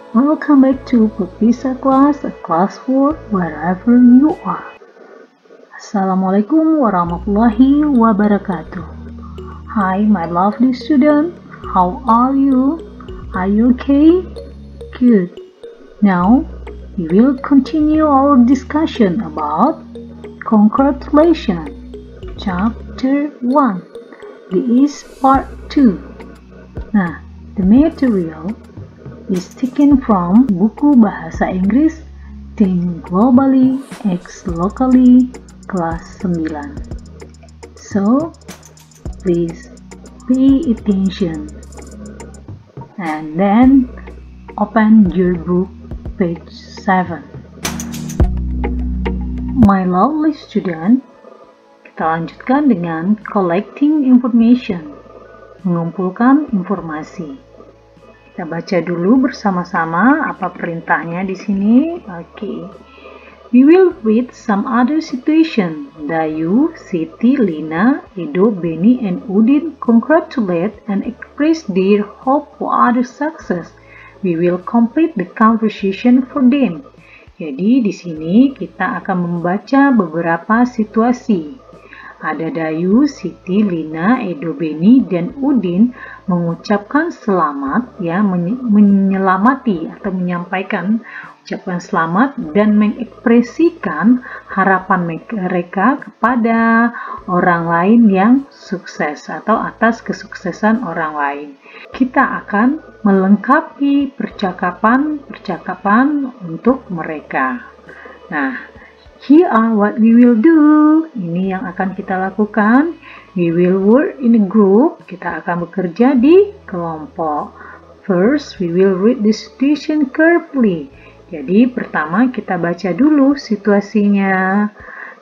Welcome back to Pepisa Class, a class for wherever you are. Assalamualaikum warahmatullahi wabarakatuh. Hi, my lovely student. How are you? Are you okay? Good. Now, we will continue our discussion about congratulations. Chapter 1. This is part 2. Nah, the material is taken from buku bahasa Inggris Think Globally, Act Locally, kelas 9. So, please pay attention and then open your book page 7. My lovely student, kita lanjutkan dengan collecting information, mengumpulkan informasi. Kita baca dulu bersama-sama apa perintahnya di sini. Okay. We will read some other situation. Dayu, Siti, Lina, Edo, Beni, and Udin congratulate and express their hope for other success. We will complete the conversation for them. Jadi di sini kita akan membaca beberapa situasi. Ada Dayu, Siti, Lina, Edo, Beni, dan Udin mengucapkan selamat, ya, menyelamati atau menyampaikan ucapan selamat dan mengekspresikan harapan mereka kepada orang lain yang sukses atau atas kesuksesan orang lain. Kita akan melengkapi percakapan untuk mereka. Nah, here are what we will do. Ini yang akan kita lakukan. We will work in a group. Kita akan bekerja di kelompok. First, we will read the situation carefully. Jadi, pertama kita baca dulu situasinya.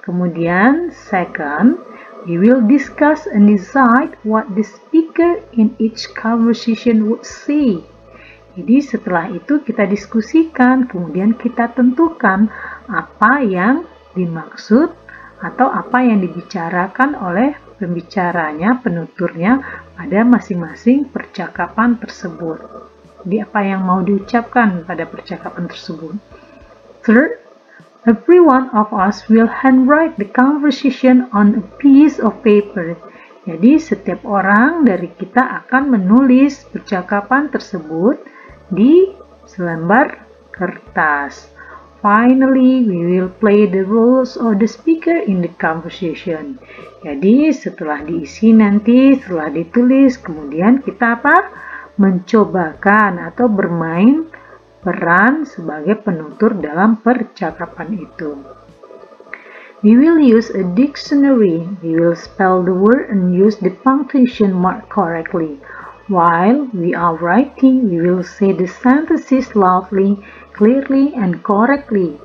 Kemudian, second, we will discuss and decide what the speaker in each conversation would say. Jadi, setelah itu kita diskusikan, kemudian kita tentukan apa yang dimaksud atau apa yang dibicarakan oleh pembicaranya, penuturnya pada masing-masing percakapan tersebut. Jadi apa yang mau diucapkan pada percakapan tersebut. Third, every one of us will handwrite the conversation on a piece of paper. Jadi setiap orang dari kita akan menulis percakapan tersebut di selembar kertas. Finally, we will play the roles of the speaker in the conversation. Jadi, setelah diisi nanti, setelah ditulis, kemudian kita apa? Mencobakan atau bermain peran sebagai penutur dalam percakapan itu. We will use a dictionary. We will spell the word and use the punctuation mark correctly. While we are writing, we will say the sentences loudly, clearly, and correctly.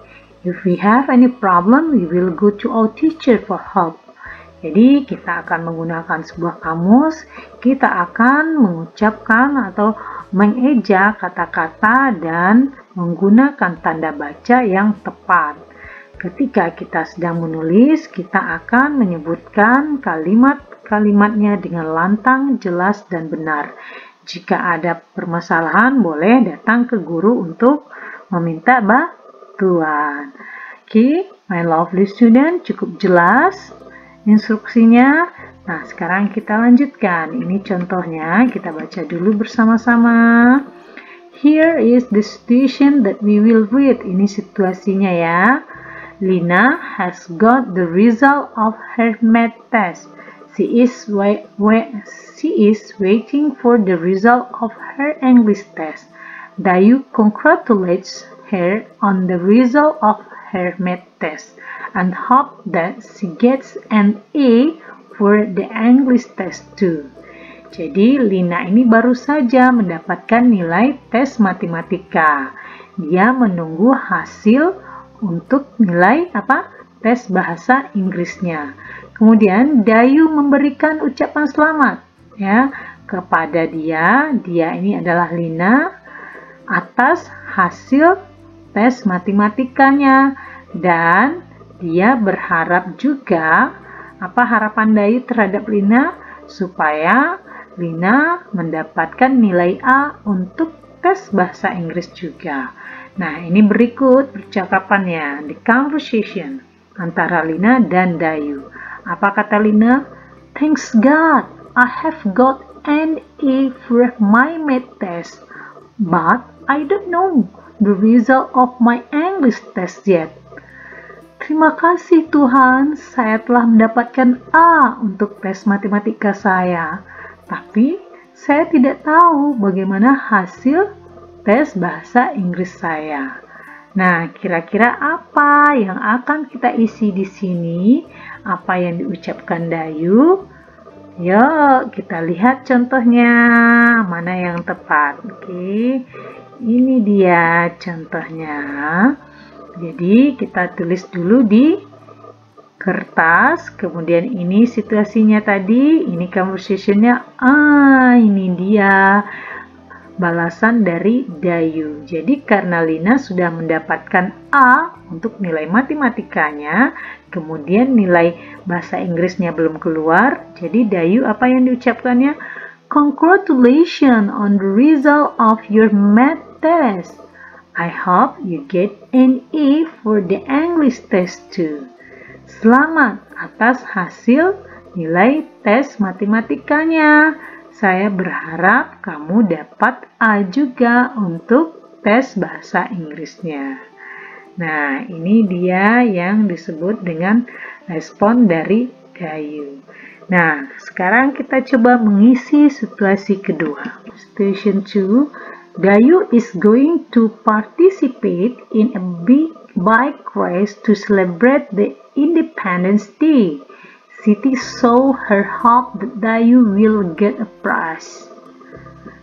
If we have any problem, we will go to our teacher for help. Jadi, kita akan menggunakan sebuah kamus, kita akan mengucapkan atau mengeja kata-kata dan menggunakan tanda baca yang tepat. Ketika kita sedang menulis, kita akan menyebutkan kalimatnya dengan lantang, jelas, dan benar. Jika ada permasalahan, boleh datang ke guru untuk meminta bantuan. Oke, my lovely student, cukup jelas instruksinya. Nah, sekarang kita lanjutkan. Ini contohnya, kita baca dulu bersama-sama. Here is the situation that we will read. Ini situasinya ya. Lina has got the result of her math test. She is waiting for the result of her English test. Dayu congratulates her on the result of her math test and hope that she gets an A for the English test too. Jadi Lina ini baru saja mendapatkan nilai tes matematika. Dia menunggu hasil untuk nilai tes bahasa Inggrisnya. Kemudian Dayu memberikan ucapan selamat ya kepada dia ini adalah Lina atas hasil tes matematikanya, dan dia berharap juga harapan Dayu terhadap Lina supaya Lina mendapatkan nilai A untuk tes bahasa Inggris juga. Nah, ini berikut percakapannya, the conversation antara Lina dan Dayu. Apa kata Lina? Thanks God, I have got an A for my math test, but I don't know the result of my English test yet. Terima kasih Tuhan, saya telah mendapatkan A untuk tes matematika saya. Tapi saya tidak tahu bagaimana hasil tes bahasa Inggris saya. Nah, kira-kira apa yang akan kita isi di sini? Apa yang diucapkan Dayu? Yuk, kita lihat contohnya. Mana yang tepat? Oke, ini dia contohnya. Jadi kita tulis dulu di kertas, kemudian ini situasinya tadi, ini conversationnya, ini dia balasan dari Dayu. Jadi karena Lina sudah mendapatkan A untuk nilai matematikanya, kemudian nilai bahasa Inggrisnya belum keluar, jadi Dayu apa yang diucapkannya? Congratulations on the result of your math test. I hope you get an A for the English test too. Selamat atas hasil nilai tes matematikanya. Saya berharap kamu dapat A juga untuk tes bahasa Inggrisnya. Nah, ini dia yang disebut dengan respon dari Dayu. Nah, sekarang kita coba mengisi situasi kedua. Situation 2. Dayu is going to participate in a big bike race to celebrate the Independence Day. Siti saw her hope that Dayu will get a prize.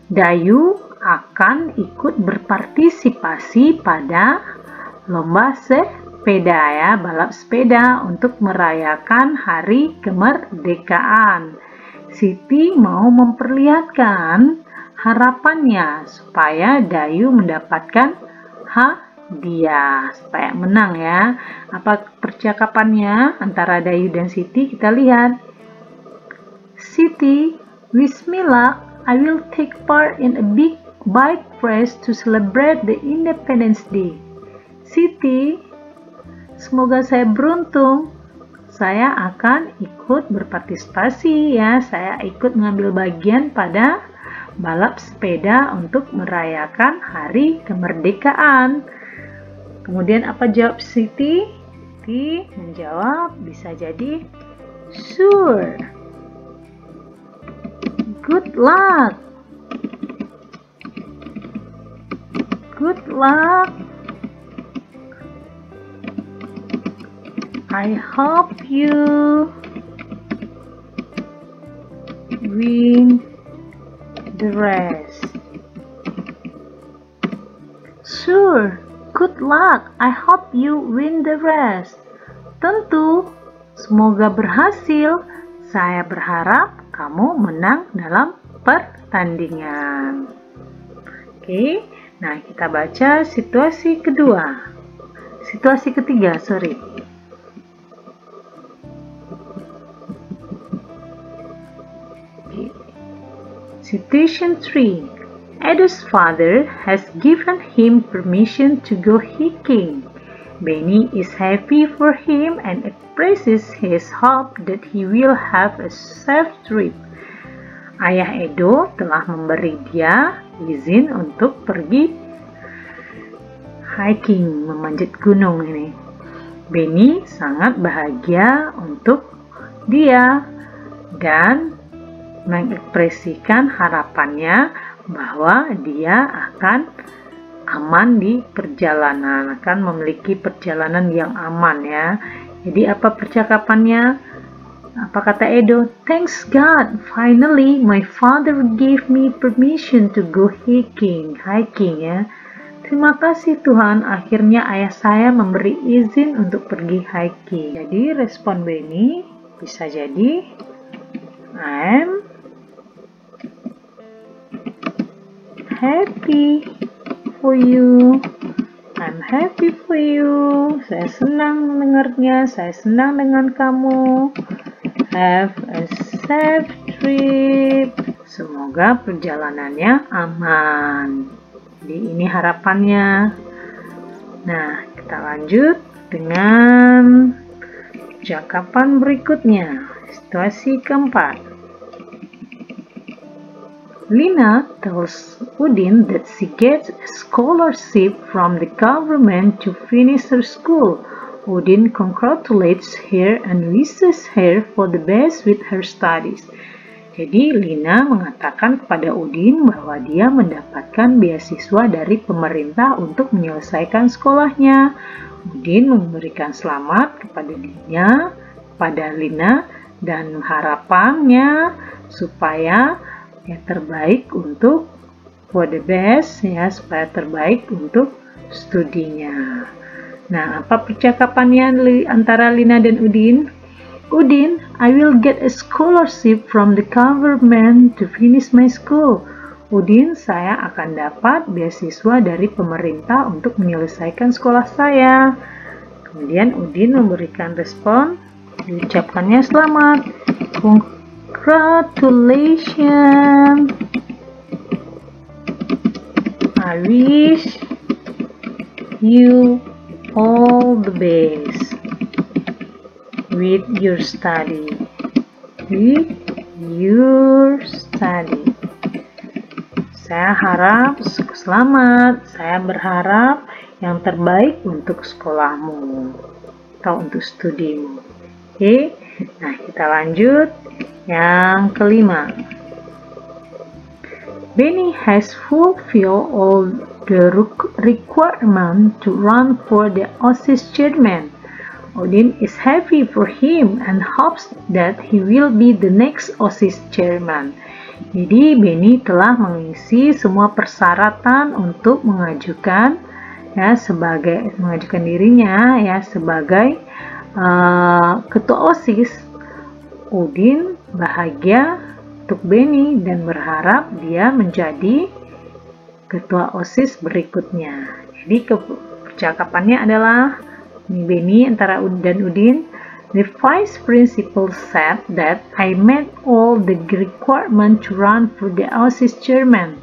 Dayu akan ikut berpartisipasi pada lomba sepeda ya, balap sepeda untuk merayakan hari kemerdekaan. Siti mau memperlihatkan harapannya supaya Dayu mendapatkan hadiah, supaya menang ya. Apa percakapannya antara Dayu dan Siti? Kita lihat. Siti, wish me luck. I will take part in a big bike race to celebrate the Independence Day. Siti, semoga saya beruntung. Saya akan ikut berpartisipasi ya. Saya ikut mengambil bagian pada balap sepeda untuk merayakan hari kemerdekaan. Kemudian apa jawab Siti? Siti menjawab bisa jadi sure. Good luck. Good luck. I hope you win the race. Sure, good luck. I hope you win the race. Tentu, semoga berhasil. Saya berharap kamu menang dalam pertandingan. Oke, nah kita baca situasi kedua. Situasi ketiga, sorry. Situation 3. Edo's father has given him permission to go hiking. Benny is happy for him and expresses his hope that he will have a safe trip. Ayah Edo telah memberi dia izin untuk pergi hiking, memanjat gunung ini. Benny sangat bahagia untuk dia dan mengekspresikan harapannya bahwa dia akan aman di perjalanan, akan memiliki perjalanan yang aman ya. Jadi apa percakapannya? Apa kata Edo? Thanks God, finally my father gave me permission to go hiking ya. Terima kasih Tuhan, akhirnya ayah saya memberi izin untuk pergi hiking. Jadi respon Benny bisa jadi I'm happy for you. I'm happy for you. Saya senang mendengarnya. Saya senang dengan kamu. Have a safe trip. Semoga perjalanannya aman. harapannya. Nah, kita lanjut dengan percakapan berikutnya. Situasi keempat. Lina tells Udin that she gets a scholarship from the government to finish her school. Udin congratulates her and wishes her for the best with her studies. Jadi Lina mengatakan kepada Udin bahwa dia mendapatkan beasiswa dari pemerintah untuk menyelesaikan sekolahnya. Udin memberikan selamat kepada Lina dan harapannya supaya yang terbaik untuk for the best, ya, supaya terbaik untuk studinya. Nah, apa percakapannya antara Lina dan Udin? Udin, I will get a scholarship from the government to finish my school. Udin, saya akan dapat beasiswa dari pemerintah untuk menyelesaikan sekolah saya. Kemudian Udin memberikan respon, diucapkannya selamat. Congratulations. I wish you all the best with your study. Saya harap selamat. Saya berharap yang terbaik untuk sekolahmu atau untuk studimu. Oke, nah kita lanjut. Yang kelima, Benny has fulfilled all the requirements to run for the OSIS chairman. Udin is happy for him and hopes that he will be the next OSIS chairman. Jadi Benny telah mengisi semua persyaratan untuk mengajukan dirinya sebagai ketua OSIS. Udin bahagia untuk Benny dan berharap dia menjadi ketua OSIS berikutnya. Jadi percakapannya adalah Benny antara dan Udin. The vice principal said that I met all the requirements to run for the OSIS chairman.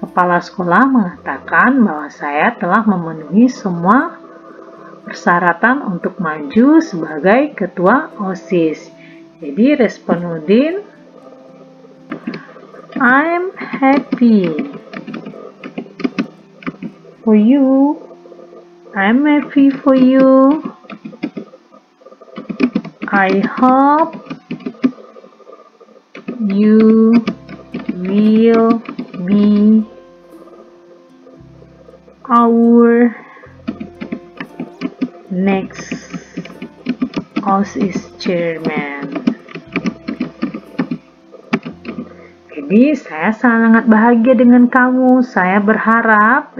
Kepala sekolah mengatakan bahwa saya telah memenuhi semua persyaratan untuk maju sebagai ketua OSIS. Jadi respon Udin, I'm happy for you. I'm happy for you. I hope you will be our next OSIS chairman. Jadi saya sangat bahagia dengan kamu. Saya berharap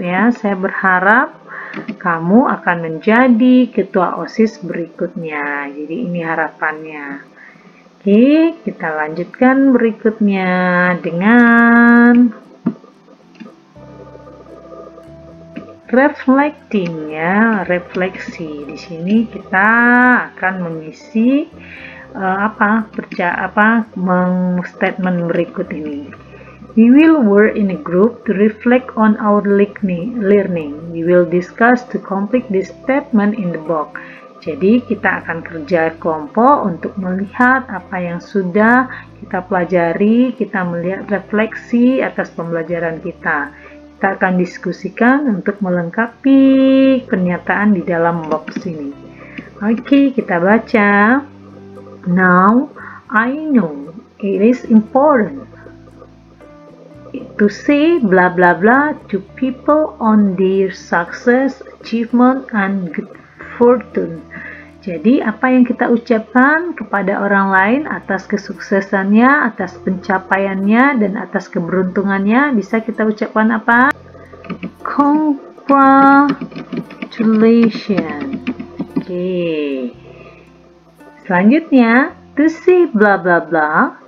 kamu akan menjadi ketua OSIS berikutnya. Jadi ini harapannya. Oke, kita lanjutkan berikutnya dengan reflecting, refleksi. Di sini kita akan mengisi statement berikut ini. We will work in a group to reflect on our learning. We will discuss to complete this statement in the book. Jadi kita akan kerja kelompok untuk melihat apa yang sudah kita pelajari, kita melihat refleksi atas pembelajaran kita. Kita akan diskusikan untuk melengkapi pernyataan di dalam box ini. Oke, kita baca. Now, I know it is important to say blah blah blah to people on their success, achievement, and good fortune. Jadi apa yang kita ucapkan kepada orang lain atas kesuksesannya, atas pencapaiannya, dan atas keberuntungannya bisa kita ucapkan apa? Congratulations. Oke. Selanjutnya, to say blah blah blah.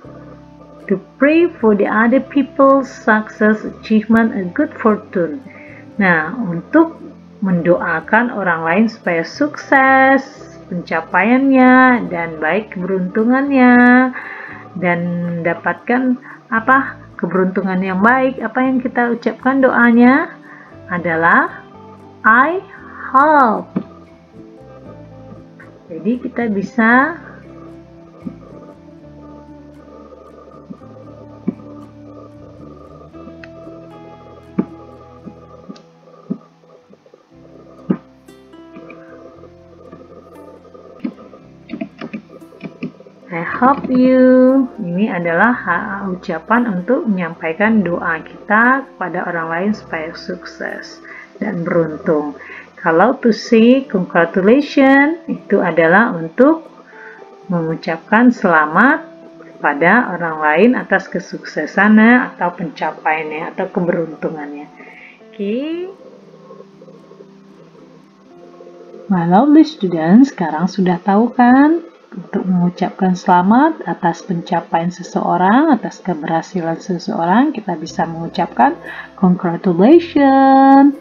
To pray for the other people's success, achievement, and good fortune. Nah, untuk mendoakan orang lain supaya sukses, pencapaiannya, dan baik keberuntungannya, dan mendapatkan keberuntungan yang baik. Apa yang kita ucapkan doanya? adalah I hope. Jadi kita bisa I hope you. Ini adalah ucapan untuk menyampaikan doa kita kepada orang lain supaya sukses dan beruntung. Kalau to say congratulations, itu adalah untuk mengucapkan selamat kepada orang lain atas kesuksesannya atau pencapaiannya atau keberuntungannya. Oke. My lovely students, sekarang sudah tahu kan? Untuk mengucapkan selamat atas pencapaian seseorang, atas keberhasilan seseorang, kita bisa mengucapkan congratulations.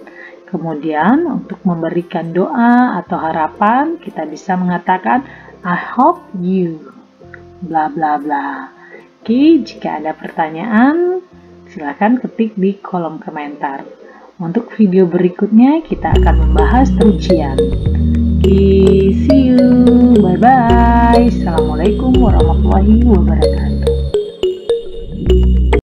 Kemudian untuk memberikan doa atau harapan, kita bisa mengatakan I hope you bla bla bla. Oke, jika ada pertanyaan, silakan ketik di kolom komentar. Untuk video berikutnya, kita akan membahas rincian. Oke, see you. Bye-bye. Assalamualaikum warahmatullahi wabarakatuh.